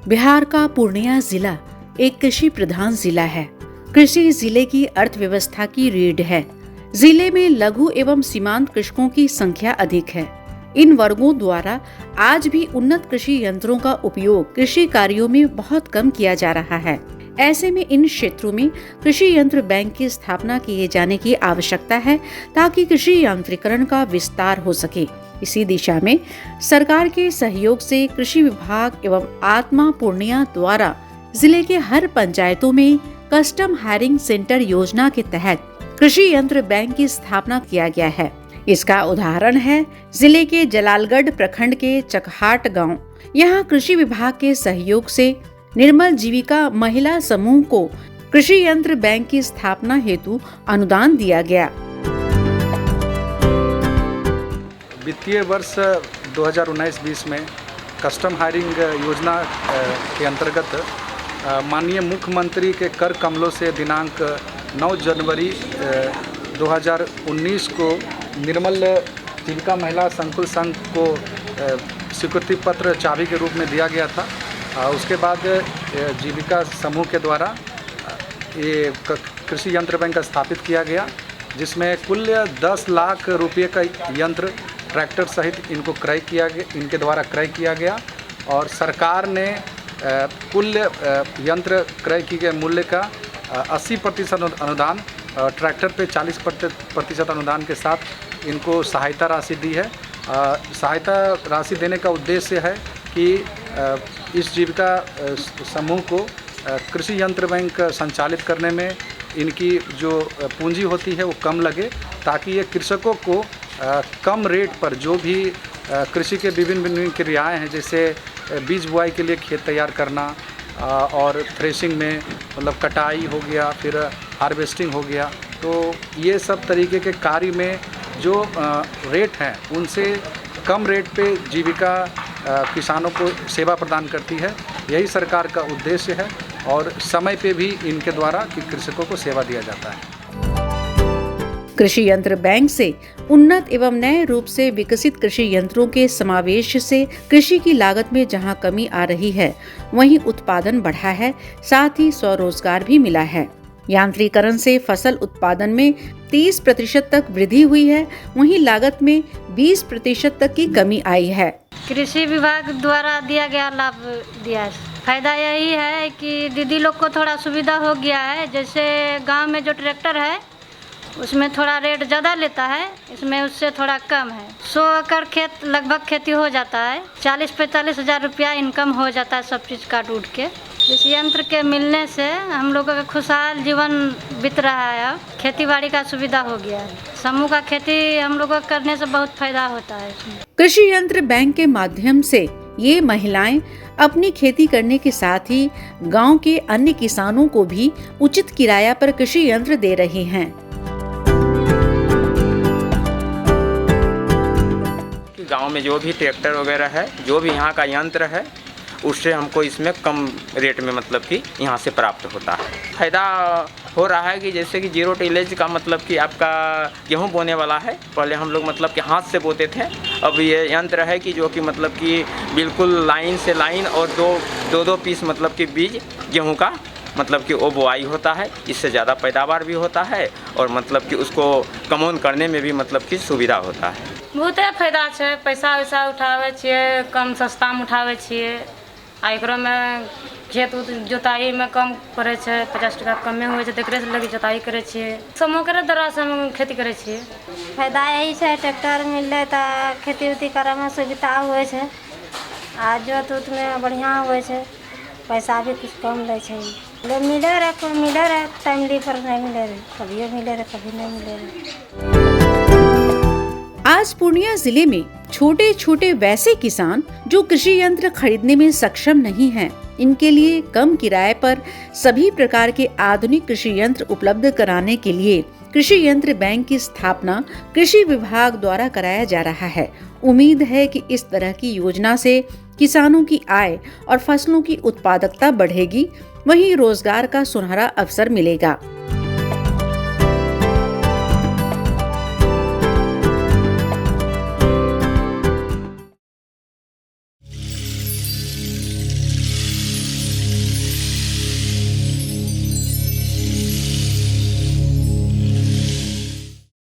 बिहार का पूर्णिया जिला एक कृषि प्रधान जिला है। कृषि जिले की अर्थव्यवस्था की रीढ़ है। जिले में लघु एवं सीमांत कृषकों की संख्या अधिक है। इन वर्गों द्वारा आज भी उन्नत कृषि यंत्रों का उपयोग कृषि कार्यों में बहुत कम किया जा रहा है। ऐसे में इन क्षेत्रों में कृषि यंत्र बैंक की स्थापना किए जाने की आवश्यकता है ताकि कृषि यांत्रिकरण का विस्तार हो सके। इसी दिशा में सरकार के सहयोग से कृषि विभाग एवं आत्मा पूर्णिया द्वारा जिले के हर पंचायतों में कस्टम हायरिंग सेंटर योजना के तहत कृषि यंत्र बैंक की स्थापना किया गया है। इसका उदाहरण है जिले के जलालगढ़ प्रखंड के चकहाट गांव। यहां कृषि विभाग के सहयोग से निर्मल जीविका महिला समूह को कृषि यंत्र बैंक की स्थापना हेतु अनुदान दिया गया। वित्तीय वर्ष 2019-20 में कस्टम हायरिंग योजना के अंतर्गत माननीय मुख्यमंत्री के कर कमलों से दिनांक 9 जनवरी 2019 को निर्मल जीविका महिला संकुल संघ को स्वीकृति पत्र चाबी के रूप में दिया गया था। उसके बाद जीविका समूह के द्वारा ये कृषि यंत्र बैंक स्थापित किया गया, जिसमें कुल 10 लाख रुपये का यंत्र ट्रैक्टर सहित इनको इनके द्वारा क्रय किया गया और सरकार ने कुल यंत्र क्रय किए गए मूल्य का 80% अनुदान, ट्रैक्टर पे 40% अनुदान के साथ इनको सहायता राशि दी है। सहायता राशि देने का उद्देश्य है कि इस जीविका समूह को कृषि यंत्र बैंक संचालित करने में इनकी जो पूंजी होती है वो कम लगे, ताकि ये कृषकों को कम रेट पर जो भी कृषि के विभिन्न क्रियाएं हैं, जैसे बीज बुआई के लिए खेत तैयार करना और थ्रेशिंग में मतलब कटाई हो गया, फिर हार्वेस्टिंग हो गया, तो ये सब तरीके के कार्य में जो रेट हैं उनसे कम रेट पे जीविका किसानों को सेवा प्रदान करती है। यही सरकार का उद्देश्य है और समय पे भी इनके द्वारा कि कृषकों को सेवा दिया जाता है। कृषि यंत्र बैंक से उन्नत एवं नए रूप से विकसित कृषि यंत्रों के समावेश से कृषि की लागत में जहां कमी आ रही है, वहीं उत्पादन बढ़ा है, साथ ही स्वरोजगार भी मिला है। यांत्रिकरण से फसल उत्पादन में 30% तक वृद्धि हुई है, वहीं लागत में 20% तक की कमी आई है। कृषि विभाग द्वारा दिया गया लाभ दिया है। फायदा यही है कि दीदी लोग को थोड़ा सुविधा हो गया है। जैसे गांव में जो ट्रैक्टर है उसमें थोड़ा रेट ज़्यादा लेता है, इसमें उससे थोड़ा कम है। 100 एकड़ खेत लगभग खेती हो जाता है, 40-45 हज़ार रुपया इनकम हो जाता है सब चीज़ काट उठ के। इस यंत्र के मिलने से हम लोगों का खुशहाल जीवन बीत रहा है। अब खेती बाड़ी का सुविधा हो गया है। समूह का खेती हम लोगों को करने से बहुत फायदा होता है इसमें। कृषि यंत्र बैंक के माध्यम से ये महिलाएं अपनी खेती करने के साथ ही गांव के अन्य किसानों को भी उचित किराया पर कृषि यंत्र दे रही हैं। गांव में जो भी ट्रैक्टर वगैरह है, जो भी यहाँ का यंत्र है, उससे हमको इसमें कम रेट में मतलब कि यहाँ से प्राप्त होता है। फायदा हो रहा है कि जैसे कि जीरो टिलेज का मतलब कि आपका गेहूँ बोने वाला है, पहले हम लोग मतलब कि हाथ से बोते थे, अब ये यंत्र है कि जो कि मतलब कि बिल्कुल लाइन से लाइन और दो पीस मतलब कि बीज गेहूँ का मतलब कि वो बुआई होता है। इससे ज़्यादा पैदावार भी होता है और मतलब कि उसको कमौन करने में भी मतलब कि सुविधा होता है। बहुते फायदा है। पैसा वैसा उठावे छिए, कम सस्ता में उठावे छिए। आ एकरो में खेत जोताई में कम पड़े छे, 50 टका कमे हुए छे, तेकरे से लगी जोताई करे छिए। समूह के द्वारा से हम खेती करे छिए। फायदा यही है, ट्रैक्टर मिले तो खेती उती करे में सुविधा हुए छे, आ जोत उत में बढ़िया हुए छे, पैसा भी कुछ कम ले छे। मिले रहे टाइमली पर नहीं मिले रहे, कभी मिले रहे कभी नहीं मिले रहे। आज पूर्णिया जिले में छोटे छोटे वैसे किसान जो कृषि यंत्र खरीदने में सक्षम नहीं हैं, इनके लिए कम किराए पर सभी प्रकार के आधुनिक कृषि यंत्र उपलब्ध कराने के लिए कृषि यंत्र बैंक की स्थापना कृषि विभाग द्वारा कराया जा रहा है। उम्मीद है कि इस तरह की योजना से किसानों की आय और फसलों की उत्पादकता बढ़ेगी, वहीं रोजगार का सुनहरा अवसर मिलेगा।